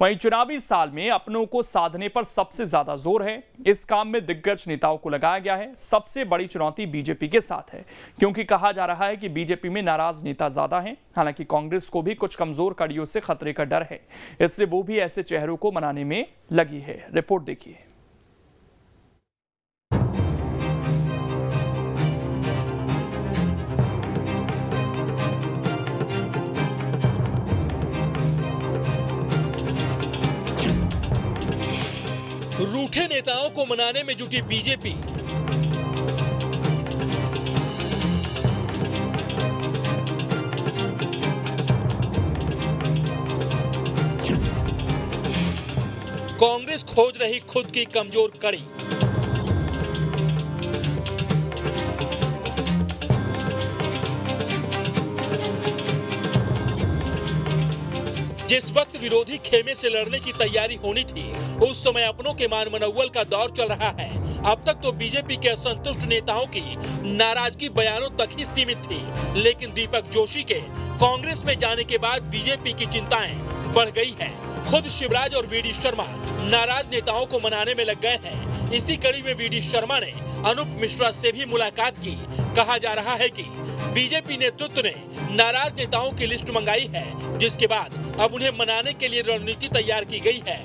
वहीं चुनावी साल में अपनों को साधने पर सबसे ज्यादा जोर है। इस काम में दिग्गज नेताओं को लगाया गया है। सबसे बड़ी चुनौती बीजेपी के साथ है, क्योंकि कहा जा रहा है कि बीजेपी में नाराज नेता ज्यादा हैं। हालांकि कांग्रेस को भी कुछ कमजोर कड़ियों से खतरे का डर है, इसलिए वो भी ऐसे चेहरों को मनाने में लगी है। रिपोर्ट देखिए। रूठे नेताओं को मनाने में जुटी बीजेपी। कांग्रेस खोज रही खुद की कमजोर कड़ी। जिस वक्त विरोधी खेमे से लड़ने की तैयारी होनी थी, उस समय अपनों के मान मनौवल का दौर चल रहा है। अब तक तो बीजेपी के असंतुष्ट नेताओं की नाराजगी बयानों तक ही सीमित थी, लेकिन दीपक जोशी के कांग्रेस में जाने के बाद बीजेपी की चिंताएं बढ़ गई है। खुद शिवराज और वीडी शर्मा नाराज नेताओं को मनाने में लग गए हैं। इसी कड़ी में वीडी शर्मा ने अनूप मिश्रा से भी मुलाकात की। कहा जा रहा है कि बीजेपी नेतृत्व ने नाराज नेताओं की लिस्ट मंगाई है, जिसके बाद अब उन्हें मनाने के लिए रणनीति तैयार की गई है।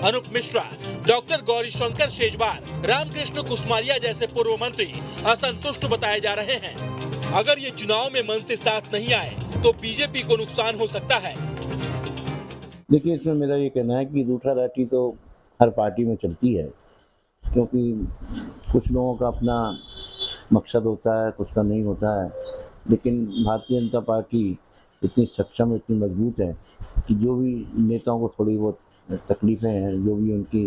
अनूप मिश्रा, डॉक्टर गौरीशंकर शेजवार, रामकृष्ण कुसमारिया जैसे पूर्व मंत्री असंतुष्ट बताए जा रहे हैं। अगर ये चुनाव में मन से साथ नहीं आए तो बीजेपी को नुकसान हो सकता है। देखिए, इसमें मेरा ये कहना है कि रूठा राठी तो हर पार्टी में चलती है, क्योंकि कुछ लोगों का अपना मकसद होता है, कुछ का नहीं होता है। लेकिन भारतीय जनता पार्टी इतनी सक्षम, इतनी मजबूत है कि जो भी नेताओं को थोड़ी बहुत तकलीफ़ें हैं, जो भी उनकी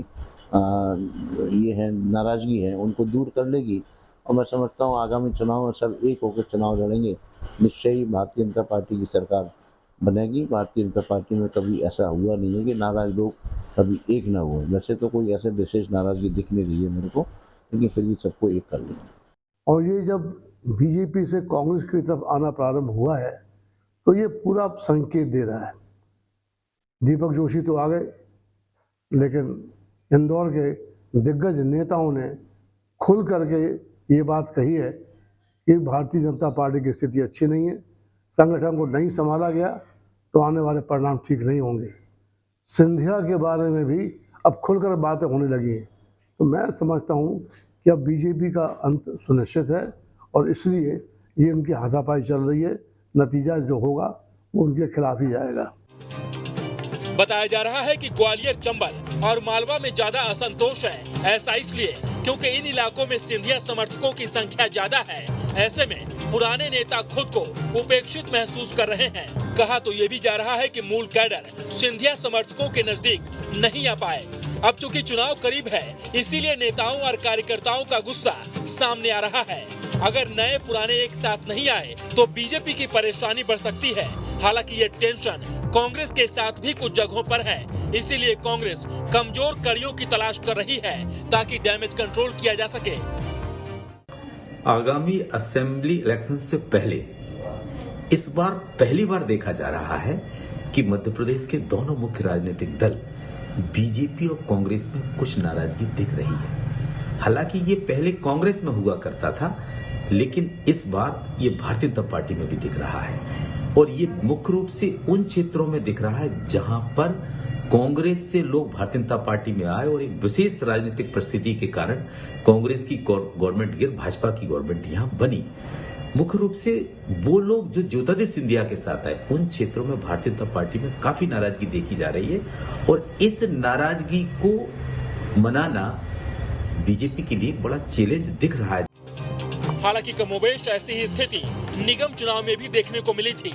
ये है नाराज़गी है, उनको दूर कर लेगी। और मैं समझता हूँ आगामी चुनाव में सब एक होकर चुनाव लड़ेंगे। निश्चय ही भारतीय जनता पार्टी की सरकार बनेगी। भारतीय जनता पार्टी में कभी ऐसा हुआ नहीं है कि नाराज लोग कभी एक ना हुए। वैसे तो कोई ऐसे विशेष नाराज़गी दिख नहीं रही है मेरे को, लेकिन फिर भी सबको एक कर लेंगे। और ये जब बीजेपी से कांग्रेस की तरफ आना प्रारंभ हुआ है तो ये पूरा संकेत दे रहा है। दीपक जोशी तो आ गए, लेकिन इंदौर के दिग्गज नेताओं ने खुल करके ये बात कही है कि भारतीय जनता पार्टी की स्थिति अच्छी नहीं है, संगठन को नहीं संभाला गया तो आने वाले परिणाम ठीक नहीं होंगे। सिंधिया के बारे में भी अब खुलकर बातें होने लगी हैं। तो मैं समझता हूँ कि अब बीजेपी का अंत सुनिश्चित है और इसलिए ये उनकी हाथापाई चल रही है। नतीजा जो होगा वो उनके खिलाफ ही जाएगा। बताया जा रहा है कि ग्वालियर, चंबल और मालवा में ज्यादा असंतोष है। ऐसा इसलिए क्योंकि इन इलाकों में सिंधिया समर्थकों की संख्या ज्यादा है। ऐसे में पुराने नेता खुद को उपेक्षित महसूस कर रहे हैं। कहा तो ये भी जा रहा है कि मूल कैडर सिंधिया समर्थकों के नजदीक नहीं आ पाए। अब चूंकि चुनाव करीब है, इसीलिए नेताओं और कार्यकर्ताओं का गुस्सा सामने आ रहा है। अगर नए पुराने एक साथ नहीं आए तो बीजेपी की परेशानी बढ़ सकती है। हालांकि ये टेंशन कांग्रेस के साथ भी कुछ जगहों पर है, इसीलिए कांग्रेस कमजोर कड़ियों की तलाश कर रही है ताकि डैमेज कंट्रोल किया जा सके। आगामी असेंबली इलेक्शन से पहले इस बार पहली बार देखा जा रहा है कि मध्य प्रदेश के दोनों मुख्य राजनीतिक दल बीजेपी और कांग्रेस में कुछ नाराजगी दिख रही है। हालांकि ये पहले कांग्रेस में हुआ करता था, लेकिन इस बार ये भारतीय जनता पार्टी में भी दिख रहा है और ये मुख्य रूप से उन क्षेत्रों में दिख रहा है जहां पर कांग्रेस से लोग भारतीय जनता पार्टी में आए और एक विशेष राजनीतिक परिस्थिति के कारण कांग्रेस की गवर्नमेंट गिर भाजपा की गवर्नमेंट यहां बनी। मुख्य रूप से वो लोग जो ज्योतिरादित्य सिंधिया के साथ आए, उन क्षेत्रों में भारतीय जनता पार्टी में काफी नाराजगी देखी जा रही है और इस नाराजगी को मनाना बीजेपी के लिए बड़ा चैलेंज दिख रहा है। हालांकि कमोबेश ऐसी ही स्थिति निगम चुनाव में भी देखने को मिली थी।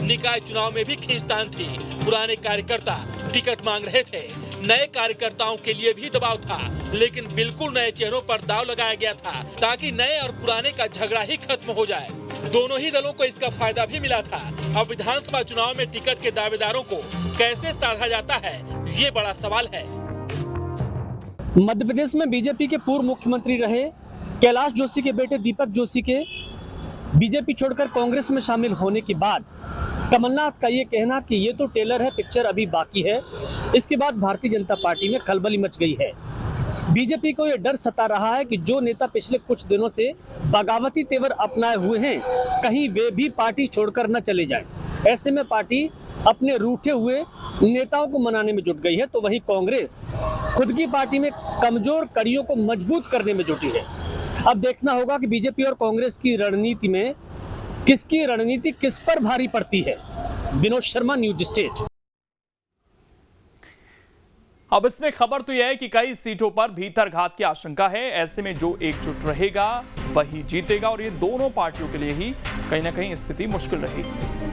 निकाय चुनाव में भी खींचतान थी। पुराने कार्यकर्ता टिकट मांग रहे थे, नए कार्यकर्ताओं के लिए भी दबाव था, लेकिन बिल्कुल नए चेहरों पर दांव लगाया गया था ताकि नए और पुराने का झगड़ा ही खत्म हो जाए। दोनों ही दलों को इसका फायदा भी मिला था। अब विधानसभा चुनाव में टिकट के दावेदारों को कैसे साधा जाता है, ये बड़ा सवाल है। मध्य प्रदेश में बीजेपी के पूर्व मुख्यमंत्री रहे कैलाश जोशी के बेटे दीपक जोशी के बीजेपी छोड़कर कांग्रेस में शामिल होने के बाद कमलनाथ का ये कहना कि ये तो टेलर है, पिक्चर अभी बाकी है, इसके बाद भारतीय जनता पार्टी में खलबली मच गई है। बीजेपी को यह डर सता रहा है कि जो नेता पिछले कुछ दिनों से बगावती तेवर अपनाए हुए हैं, कहीं वे भी पार्टी छोड़कर न चले जाएं। ऐसे में पार्टी अपने रूठे हुए नेताओं को मनाने में जुट गई है, तो वहीं कांग्रेस खुद की पार्टी में कमजोर कड़ियों को मजबूत करने में जुटी है। अब देखना होगा कि बीजेपी और कांग्रेस की रणनीति में किसकी रणनीति किस पर भारी पड़ती है। Vinod Sharma, news state. अब इसमें खबर तो यह है कि कई सीटों पर भीतरघात की आशंका है। ऐसे में जो एकजुट रहेगा वही जीतेगा और ये दोनों पार्टियों के लिए ही कहीं ना कहीं स्थिति मुश्किल रहेगी।